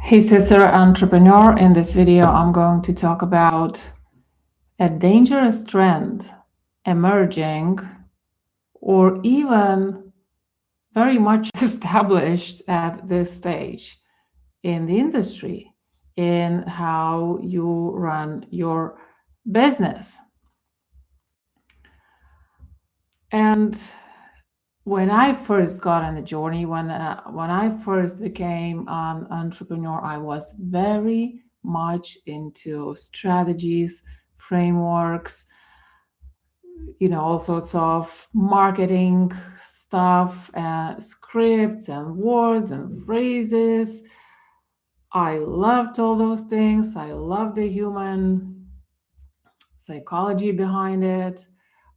Hey, sister entrepreneur. In this video, I'm going to talk about a dangerous trend emerging or even very much established at this stage in the industry, in how you run your business. And when I first got on the journey, when I first became an entrepreneur, I was very much into strategies, frameworks, all sorts of marketing stuff, scripts and words and phrases. I loved all those things. I loved the human psychology behind it.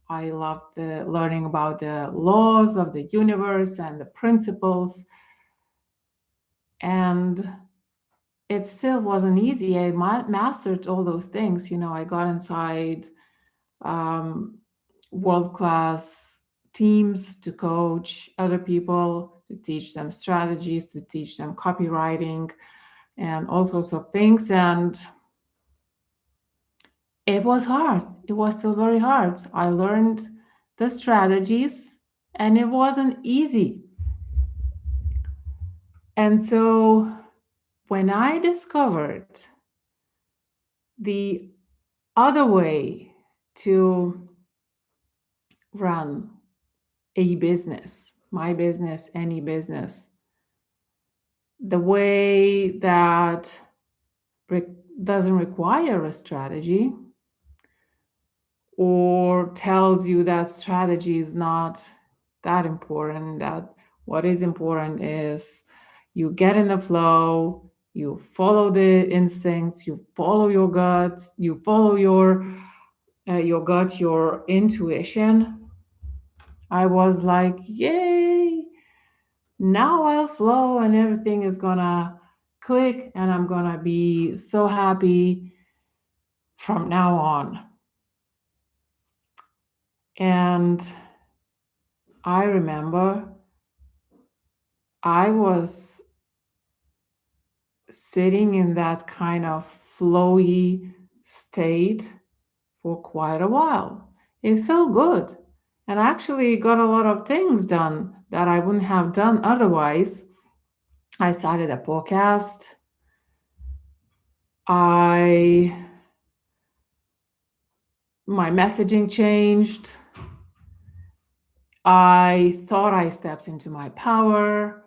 I loved learning about the laws of the universe and the principles. And it still wasn't easy. I mastered all those things. I got inside um, world class teams to coach other people, to teach them strategies, to teach them copywriting, and all sorts of things. And it was hard. It was still very hard. I learned the strategies and it wasn't easy. And so when I discovered the other way to run a business, my business, any business, the way that re- doesn't require a strategy or tells you that strategy is not that important, that what is important is you get in the flow, you follow the instincts, you follow your guts, you follow your gut, your intuition. I was like, yay, now I'll flow and everything is gonna click and I'm gonna be so happy from now on. And I remember I was sitting in that kind of flowy state for quite a while. It felt good. And I actually got a lot of things done that I wouldn't have done otherwise. I started a podcast. I My messaging changed. I thought I stepped into my power.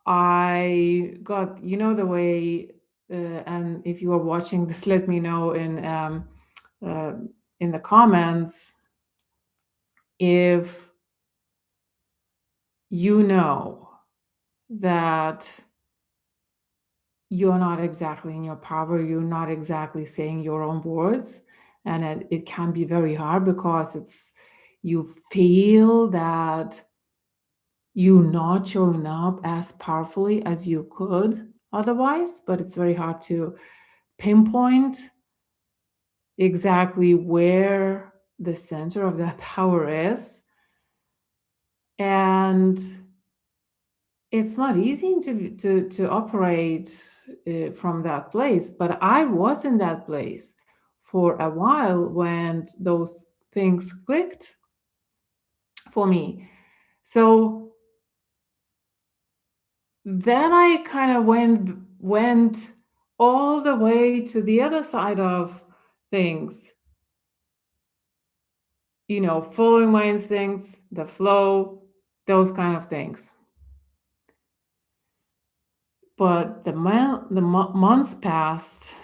I got, the way, and if you are watching this, let me know uh, in the comments if you know that you're not exactly in your power, you're not exactly saying your own words, and it can be very hard because you feel that you're not showing up as powerfully as you could otherwise, but it's very hard to pinpoint exactly where the center of that power is. And it's not easy to operate from that place, but I was in that place for a while when those things clicked for me. So then I kind of went all the way to the other side of things, following my instincts, the flow, those kind of things. But the months passed,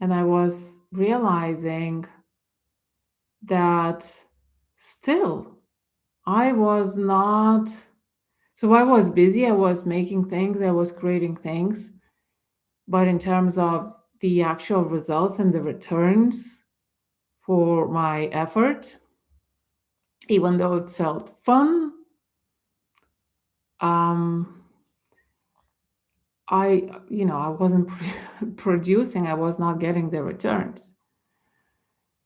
and I was realizing that still I was not. So I was busy, I was making things, I was creating things, but in terms of the actual results and the returns for my effort, even though it felt fun, um, I wasn't producing, I was not getting the returns.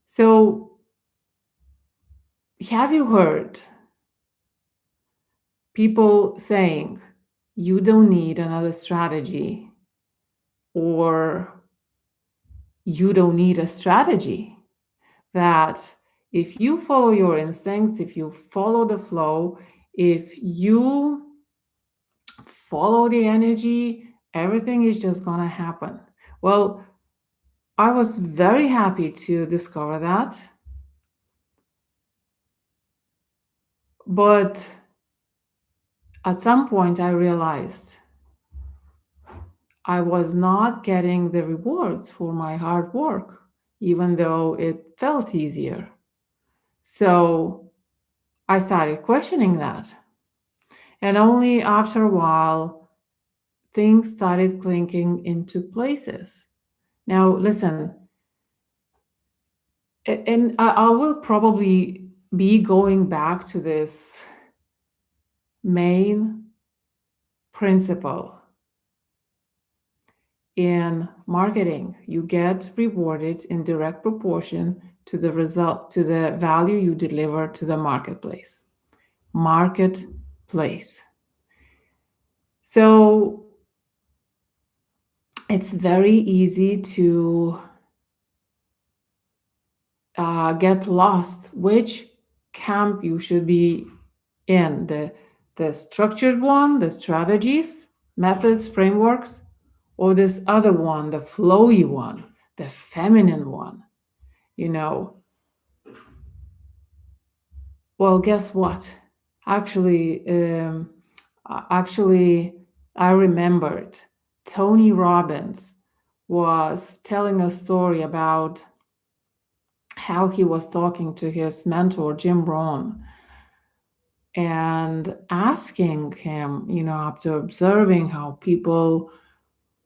So, have you heard people saying You don't need another strategy, or you don't need a strategy. That if you follow your instincts, if you follow the flow, if you follow the energy, everything is just gonna happen. Well, I was very happy to discover that, but at some point I realized I was not getting the rewards for my hard work, even though it felt easier. So I started questioning that. And only after a while, things started clinking into places. Now, listen, and I will probably be going back to this main principle in marketing. You get rewarded in direct proportion to the result, to the value you deliver to the marketplace. Marketplace. So it's very easy to get lost which camp you should be in, the structured one, the strategies, methods, frameworks, or this other one, the flowy one, the feminine one. you know well, guess what? Actually, actually, I remembered Tony Robbins was telling a story about how he was talking to his mentor Jim Rohn and asking him, after observing how people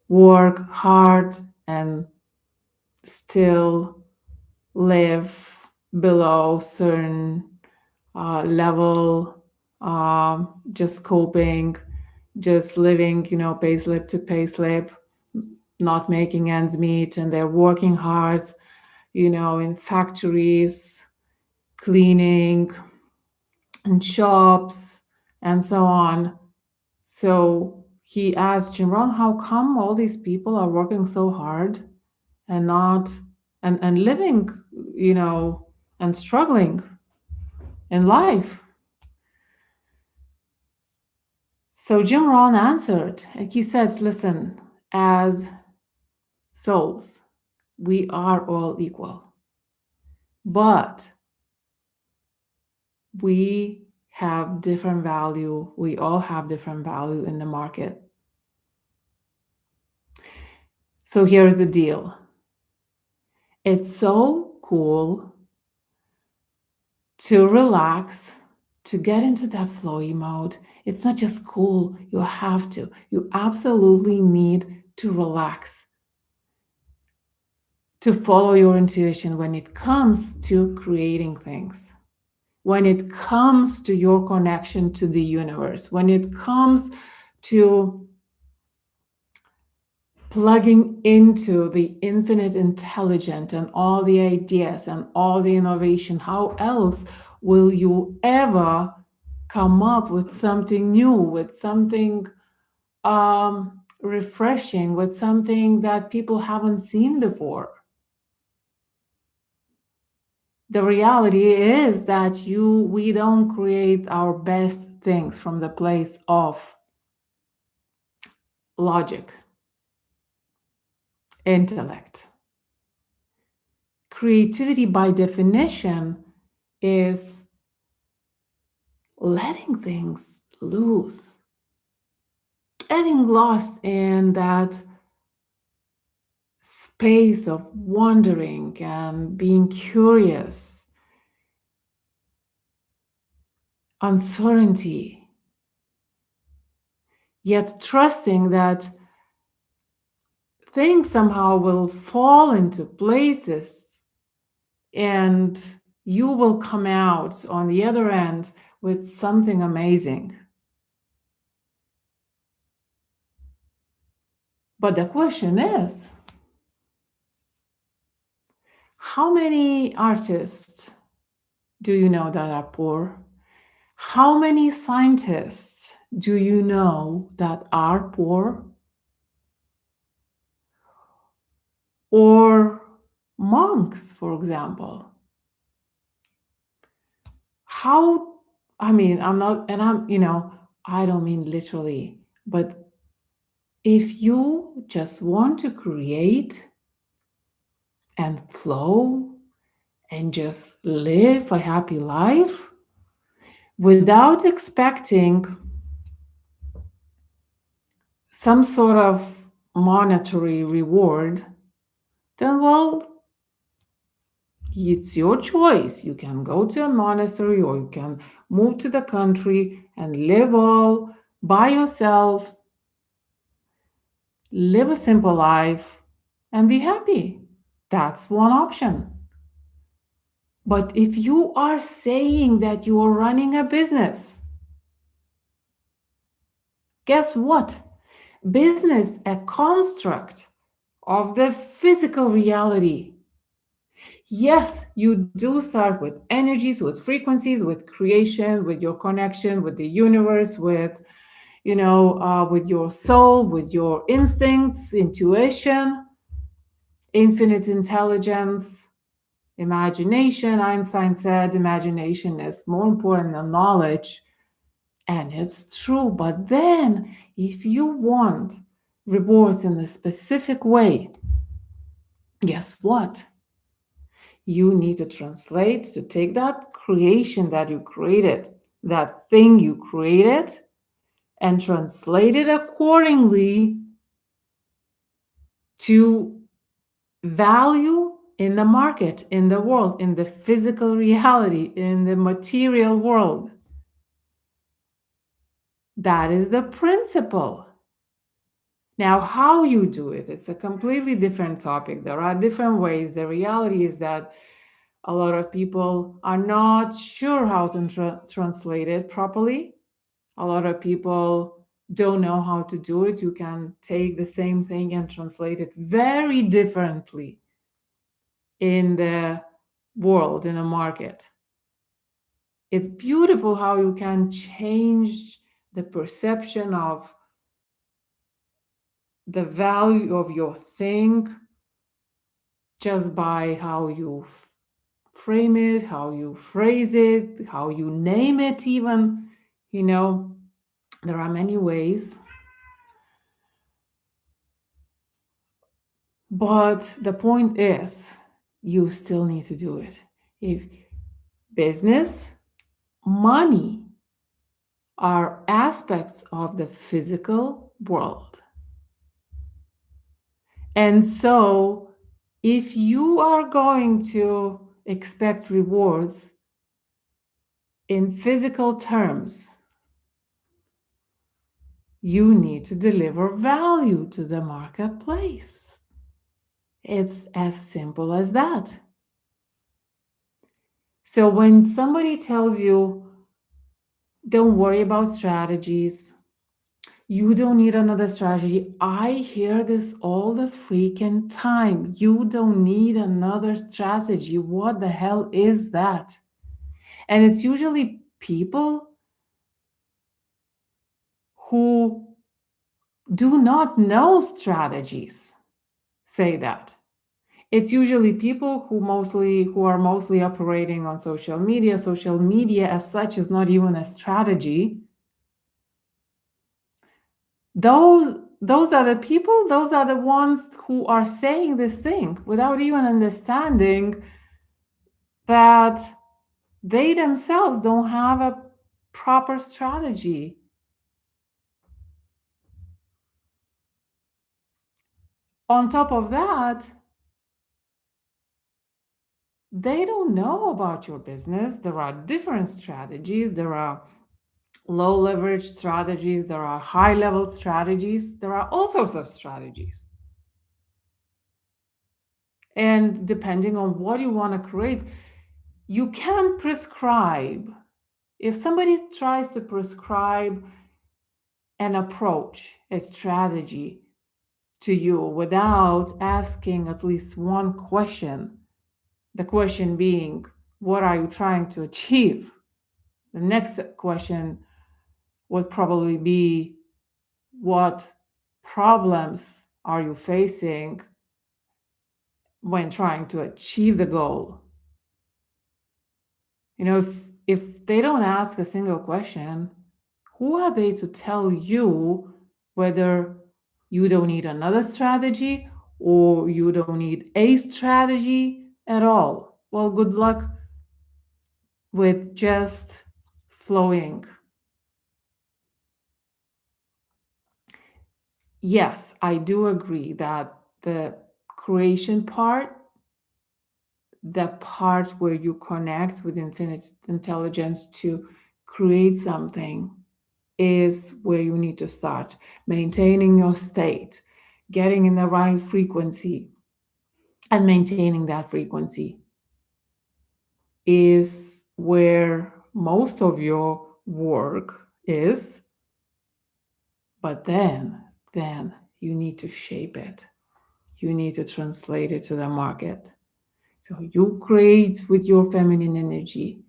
work hard and still live below certain level, just coping, just living, payslip to payslip, not making ends meet, and they're working hard, in factories, cleaning, and shops, and so on. So he asked Jim Rohn, how come all these people are working so hard and not and living, you know, and struggling in life? So Jim Rohn answered, and he said, listen, as souls, we are all equal, but we have different value. We all have different value in the market. So here's the deal. It's so cool to relax, to get into that flowy mode. It's not just cool, you have to. You absolutely need to relax, to follow your intuition when it comes to creating things, when it comes to your connection to the universe, when it comes to plugging into the infinite intelligence and all the ideas and all the innovation. How else will you ever come up with something new, with something refreshing, with something that people haven't seen before? The reality is that we don't create our best things from the place of logic, intellect. Creativity, by definition, is letting things loose, getting lost in that space of wondering and being curious, uncertainty, yet trusting that things somehow will fall into places and you will come out on the other end with something amazing. But the question is, how many artists do you know that are poor? How many scientists Do you know that are poor or monks, for example? How, I mean, I'm not, and I don't mean literally, but if you just want to create and flow and just live a happy life without expecting some sort of monetary reward, then, well, it's your choice. You can go to a monastery or you can move to the country and live all by yourself, live a simple life, and be happy. That's one option. But if you are saying that you are running a business, guess what? Business, a construct of the physical reality. Yes, you do start with energies, with frequencies, with creation, with your connection with the universe, with your soul, with your instincts, intuition, infinite intelligence, imagination. Einstein said imagination is more important than knowledge. And it's true. But then, if you want rewards in a specific way, guess what? You need to translate, to take that creation that you created, that thing you created, and translate it accordingly to value in the market, in the world, in the physical reality, in the material world. That is the principle. Now, how you do it, it's a completely different topic. There are different ways. The reality is that a lot of people are not sure how to translate it properly. A lot of people don't know how to do it. You can take the same thing and translate it very differently in the world, in the market. It's beautiful how you can change the perception of the value of your thing just by how you frame it, how you phrase it, how you name it, even. You know, there are many ways, but the point is, you still need to do it. If business, money are aspects of the physical world. And so, if you are going to expect rewards in physical terms, you need to deliver value to the marketplace. It's as simple as that. So when somebody tells you, don't worry about strategies, you don't need another strategy. I hear this all the freaking time. You don't need another strategy. What the hell is that? And it's usually people who do not know strategies say that. It's usually people who are mostly operating on social media. Social media as such is not even a strategy. Those are the people, those are the ones who are saying this thing without even understanding that they themselves don't have a proper strategy. On top of that, they don't know about your business. There are different strategies. There are low leverage strategies. There are high level strategies. There are all sorts of strategies. And depending on what you want to create, you can prescribe. If somebody tries to prescribe an approach, a strategy to you without asking at least one question, the question being, what are you trying to achieve? The next question, would probably be, what problems are you facing when trying to achieve the goal? If they don't ask a single question, who are they to tell you whether you don't need another strategy or you don't need a strategy at all? Well, good luck with just flowing. Yes, I do agree that the creation part, the part where you connect with infinite intelligence to create something, is where you need to start. Maintaining your state, getting in the right frequency, and maintaining that frequency is where most of your work is. But then you need to shape it. You need to translate it to the market. So you create with your feminine energy,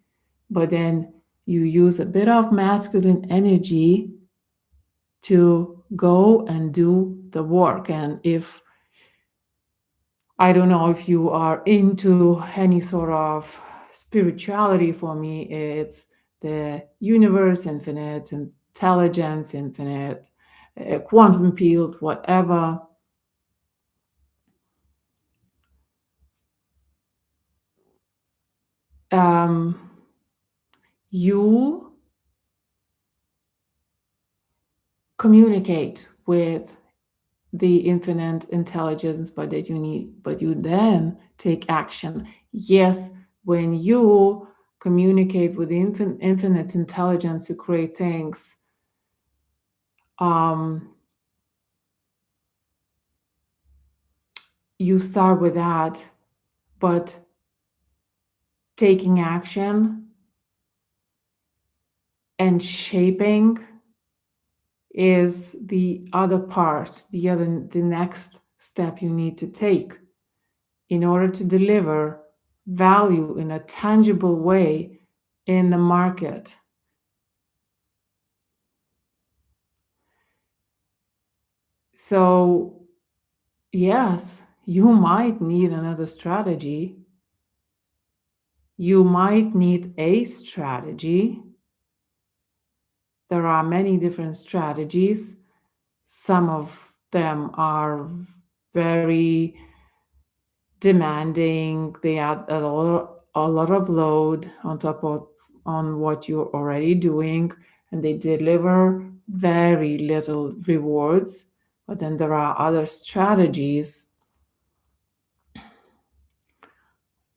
but then you use a bit of masculine energy to go and do the work. And if I don't know if you are into any sort of spirituality, for me, it's the universe infinite, intelligence infinite, quantum field, whatever. Um, you communicate with the infinite intelligence, but you then take action. Yes, when you communicate with the infinite intelligence to create things, um, you start with that, but taking action and shaping is the other part, the next step you need to take in order to deliver value in a tangible way in the market. So, yes, you might need another strategy. You might need a strategy. There are many different strategies. Some of them are very demanding. They add a lot of load on top of on what you're already doing, and they deliver very little rewards. But then there are other strategies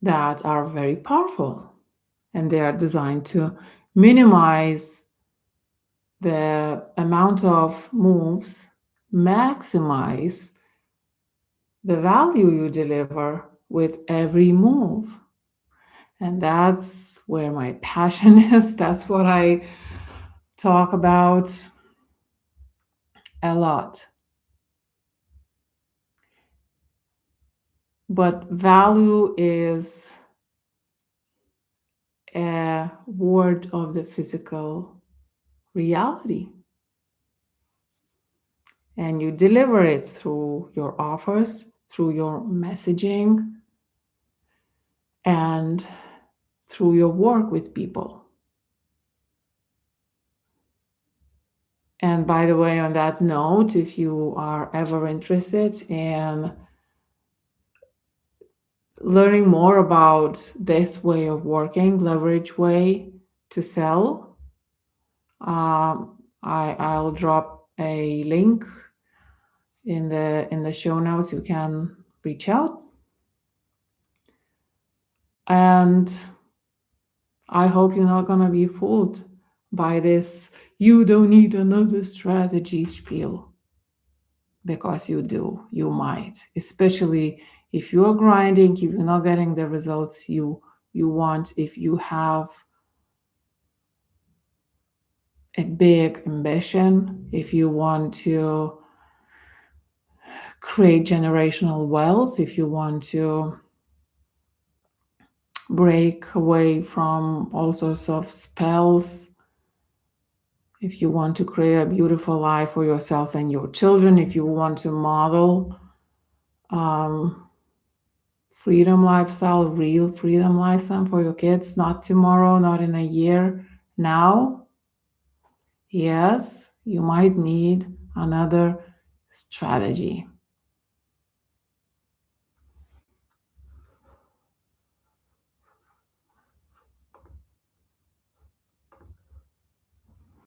that are very powerful, and they are designed to minimize the amount of moves, maximize the value you deliver with every move. And that's where my passion is. That's what I talk about a lot. But value is a word of the physical reality. And you deliver it through your offers, through your messaging, and through your work with people. And by the way, on that note, if you are ever interested in learning more about this way of working, leverage way to sell, I'll drop a link in the show notes. You can reach out, and I hope you're not gonna be fooled by this "you don't need another strategy" spiel, because you do. You might, especially if you're grinding, if you're not getting the results you want, if you have a big ambition, if you want to create generational wealth, if you want to break away from all sorts of spells, If you want to create a beautiful life for yourself and your children, if you want to model um, freedom lifestyle, real freedom lifestyle for your kids, not tomorrow, not in a year, now, yes, you might need another strategy.